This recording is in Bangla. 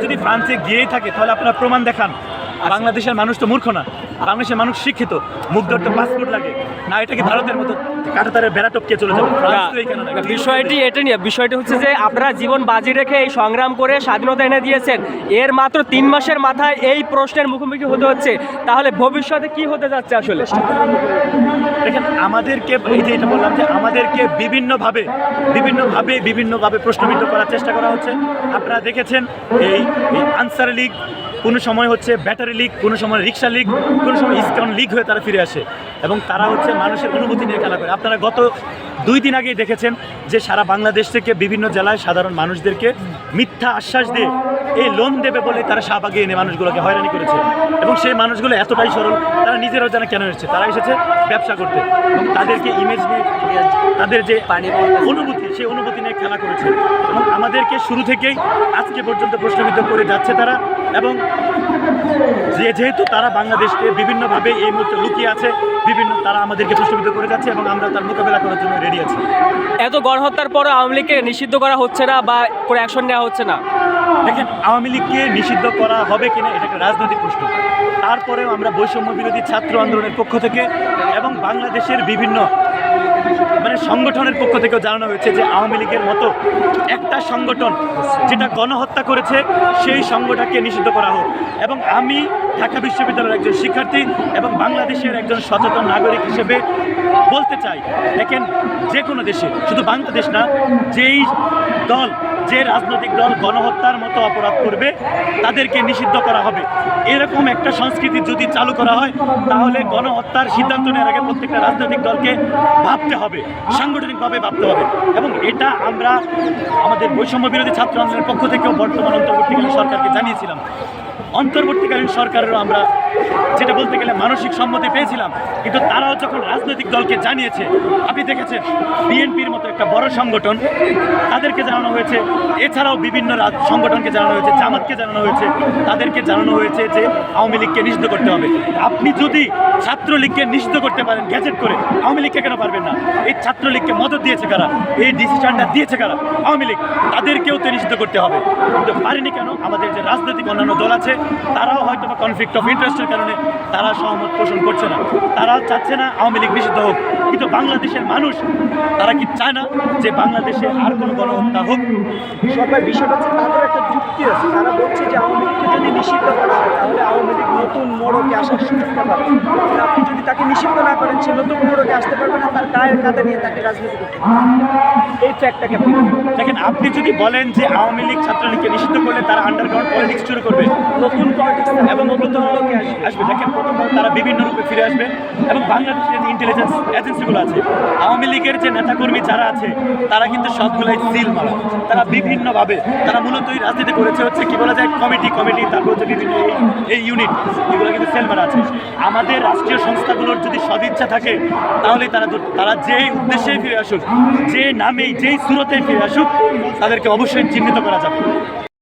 যদি ফ্রান্সে গিয়েই থাকে তাহলে আপনারা প্রমাণ দেখান। বাংলাদেশের মানুষ তো মূর্খ না, বাংলাদেশের মানুষ শিক্ষিত। মুখ ধরতে পাসপোর্ট লাগে না, এটা কি ভারতের মতো কাঁটাতারের বেড়া টপকে চলে যাবে? বিষয়টি এটা নিয়ে, বিষয়টি হচ্ছে যে আপনারা জীবন বাজি রেখে এই সংগ্রাম করে স্বাধীনতা এনে দিয়েছেন, এর মাত্র 3 মাসের মাথায় এই প্রশ্নের মুখোমুখি হতে হচ্ছে। তাহলে ভবিষ্যতে কি হতে যাচ্ছে আসলে? দেখেন, আমাদেরকে এই যে এটা বললাম যে আমাদেরকে বিভিন্নভাবে প্রশ্নবিদ্ধ করার চেষ্টা করা হচ্ছে। আপনারা দেখেছেন এই আনসার লীগ কোনো সময় হচ্ছে ব্যাটারি লীগ, কোনো সময় রিক্সা লীগ, কোনো সময় ইসকন লীগ হয়ে তারা ফিরে আসে এবং তারা হচ্ছে মানুষের অনুভূতি নিয়ে খেলা করে। আপনারা গত 2 দিন আগেই দেখেছেন যে সারা বাংলাদেশ থেকে বিভিন্ন জেলায় সাধারণ মানুষদেরকে মিথ্যা আশ্বাস দিয়ে এই লোন দেবে বলে তারা শাহবাগে এনে মানুষগুলোকে হয়রানি করেছে এবং সেই মানুষগুলো এতটাই সরল, তারা নিজেরাও জানে কেন এসেছে। তারা এসেছে ব্যবসা করতে এবং তাদেরকে ইমেজ নিয়ে তাদের যে অনুভূতি, সেই অনুভূতি নিয়ে খেলা করেছে এবং আমাদেরকে শুরু থেকেই আজকে পর্যন্ত প্রশ্নবিদ্ধ করে যাচ্ছে তারা। এবং যেহেতু তারা বাংলাদেশকে বিভিন্নভাবে এই মুহূর্তে লুকিয়ে আছে, তারা আমাদেরকে প্রশ্নবিদ্ধ করে যাচ্ছে এবং আমরা তার মোকাবেলা করার জন্য রেডি আছি। এত গণহত্যার পরে আওয়ামী লীগকে নিষিদ্ধ করা হচ্ছে না বা কোনো অ্যাকশন নেওয়া হচ্ছে না? দেখেন, আওয়ামী লীগকে নিষিদ্ধ করা হবে কিনা এটা একটা রাজনৈতিক প্রশ্ন। তারপরেও আমরা বৈষম্য বিরোধী ছাত্র আন্দোলনের পক্ষ থেকে এবং বাংলাদেশের বিভিন্ন সংগঠনের পক্ষ থেকেও জানানো হয়েছে যে আওয়ামী লীগের মতো একটা সংগঠন যেটা গণহত্যা করেছে সেই সংগঠনকে নিষিদ্ধ করা হোক। এবং আমি ঢাকা বিশ্ববিদ্যালয়ের একজন শিক্ষার্থী এবং বাংলাদেশের একজন সচেতন নাগরিক হিসেবে বলতে চাই, দেখেন, যে কোনো দেশে, শুধু বাংলাদেশ না, যে রাজনৈতিক দল গণহত্যার মতো অপরাধ করবে তাদেরকে নিষিদ্ধ করা হবে। এরকম একটা সংস্কৃতি যদি চালু করা হয় তাহলে গণহত্যার সিদ্ধান্ত নেওয়ার আগে প্রত্যেকটা রাজনৈতিক দলকে ভাবতে হবে, সাংগঠনিকভাবে ভাবতে হবে। এবং এটা আমরা আমাদের বৈষম্য বিরোধী ছাত্র আন্দোলনের পক্ষ থেকেও বর্তমান অন্তর্বর্তীকালীন সরকারকে জানিয়েছিলাম। অন্তর্বর্তীকালীন সরকারেরও আমরা যেটা বলতে গেলে মানসিক সম্মতি পেয়েছিলাম, কিন্তু তারাও যখন রাজনৈতিক দলকে জানিয়েছে, আপনি দেখেছেন বিএনপির মতো একটা বড় সংগঠন, তাদেরকে জানানো হয়েছে, এছাড়াও বিভিন্ন সংগঠনকে জানানো হয়েছে, জামাতকে জানানো হয়েছে, তাদেরকে জানানো হয়েছে যে আওয়ামী লীগকে নিষিদ্ধ করতে হবে। আপনি যদি ছাত্রলীগকে নিষিদ্ধ করতে পারেন গ্যাজেট করে, আওয়ামী লীগকে কেন পারবেন না? এই ছাত্রলীগকে মদত দিয়েছে কারা, এই ডিসিশনটা দিয়েছে কারা? আওয়ামী লীগ। তাদেরকেও তো নিষিদ্ধ করতে হবে, কিন্তু পারেনি কেন? আমাদের যে রাজনৈতিক অন্যান্য দল আছে তারাও হয়তো বা কনফ্লিক্ট অফ ইন্টারেস্টের কারণে তারা সহমত পোষণ করছে না, তারাও চাচ্ছে না আওয়ামী লীগ নিষিদ্ধ হোক। কিন্তু বাংলাদেশের মানুষ তারা কি চায় না যে বাংলাদেশে আর কোনো গণহত্যা হোক? সবাই বিষয়টা হচ্ছে তাদের একটা যুক্তি আছে, তারা বলছে যে আওয়ামী লীগকে যদি নিষিদ্ধ করা হয় তাহলে আওয়ামী লীগ নতুন মোড়কে আসার সুযোগটা পাবে। আপনি যদি তাকে নিষিদ্ধ না করেন সে নতুন মোড়কে আসতে পারবে না, তার গায়ের কাঁধে নিয়ে তাকে রাজনীতি করতে হবে। এই ফ্যাক্টটাকে দেখেন, আপনি যদি বলেন যে আওয়ামী লীগ ছাত্রলীগকে নিষিদ্ধ করলে তারা আন্ডারগ্রাউন্ড পলিটিক্স শুরু করবে, নতুন পলিটিক্স এবং নতুন লোকে আসবে। দেখেন, প্রথমত তারা বিভিন্ন রূপে ফিরে আসবে এবং বাংলাদেশের যে ইন্টেলিজেন্স এজেন্সিগুলো আছে, আওয়ামী লীগের যে নেতাকর্মী যারা আছে তারা কিন্তু সবগুলাই সিল মারা। তারা বিভিন্নভাবে তারা মূলত এই রাজনীতি করেছে হচ্ছে কি বলা যায় কমিটি, তারপর হচ্ছে বিভিন্ন এই ইউনিট, এগুলো কিন্তু সেল মারা আছে। আমাদের রাষ্ট্রীয় সংস্থাগুলোর যদি সদিচ্ছা থাকে তাহলে তারা যেই উদ্দেশ্যেই ফিরে আসুক, যে নামেই যেই সুরতেই ফিরে আসুক, তাদেরকে অবশ্যই চিহ্নিত করা যাবে।